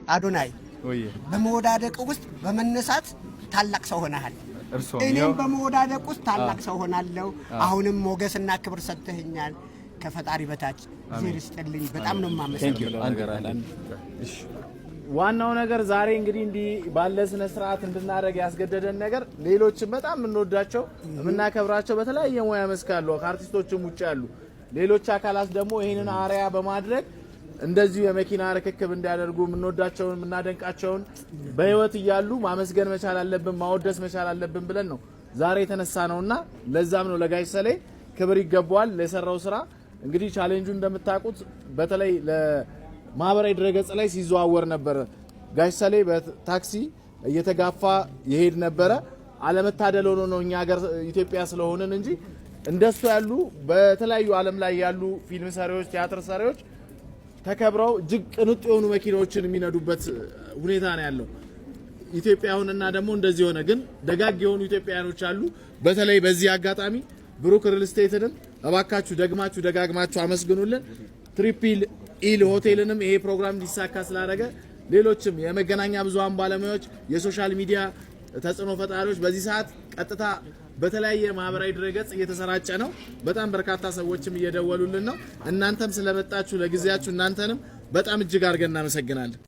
አዶናይ በመወዳደቅ ውስጥ በመነሳት ታላቅ ሰው ሆነሃል። እኔም በመወዳደቅ ውስጥ ታላቅ ሰው ሆናለሁ። አሁንም ሞገስና ክብር ሰጥተኸኛል። ከፈጣሪ በታች እግዚአብሔር ይስጥልኝ። በጣም ነው የማመሰግነው። ዋናው ነገር ዛሬ እንግዲህ እንዲህ ባለ ስነ ስርዓት እንድናደርግ ያስገደደን ነገር ሌሎችም በጣም የምንወዳቸው የምናከብራቸው በተለያየ ሙያ መስክ ያሉ ከአርቲስቶችም ውጭ ያሉ ሌሎች አካላት ደግሞ ይሄንን አሪያ በማድረግ እንደዚህ የመኪና ርክክብ እንዲያደርጉ የምንወዳቸውን የምናደንቃቸውን በህይወት እያሉ ማመስገን መቻል አለብን፣ ማወደስ መቻል አለብን ብለን ነው ዛሬ የተነሳ ነውና ለዛም ነው ለጋሽ ሰሌ ክብር ይገባዋል ለሰራው ስራ። እንግዲህ ቻሌንጁ እንደምታውቁት በተለይ ለማህበራዊ ድረገጽ ላይ ሲዘዋወር ነበር። ጋሽ ሰሌ በታክሲ እየተጋፋ ይሄድ ነበር። አለመታደል ሆኖ ነው እኛ ሀገር ኢትዮጵያ ስለሆነን እንጂ እንደሱ ያሉ በተለያዩ ዓለም ላይ ያሉ ፊልም ሰሪዎች፣ ቲያትር ሰሪዎች ተከብረው እጅግ ቅንጡ የሆኑ መኪናዎችን የሚነዱበት ሁኔታ ነው ያለው። ኢትዮጵያውንና ደግሞ እንደዚህ ሆነ። ግን ደጋግ የሆኑ ኢትዮጵያውያኖች አሉ። በተለይ በዚህ አጋጣሚ ብሩክ ሪል ስቴትንም እባካችሁ ደግማችሁ ደጋግማችሁ አመስግኑልን። ትሪፕል ኢል ሆቴልንም ይሄ ፕሮግራም እንዲሳካ ስላደረገ፣ ሌሎችም የመገናኛ ብዙሃን ባለሙያዎች፣ የሶሻል ሚዲያ ተጽዕኖ ፈጣሪዎች በዚህ ሰዓት ቀጥታ በተለያየ ማህበራዊ ድረገጽ እየተሰራጨ ነው። በጣም በርካታ ሰዎችም እየደወሉልን ነው። እናንተም ስለመጣችሁ ለጊዜያችሁ እናንተንም በጣም እጅግ አድርገን እናመሰግናለን።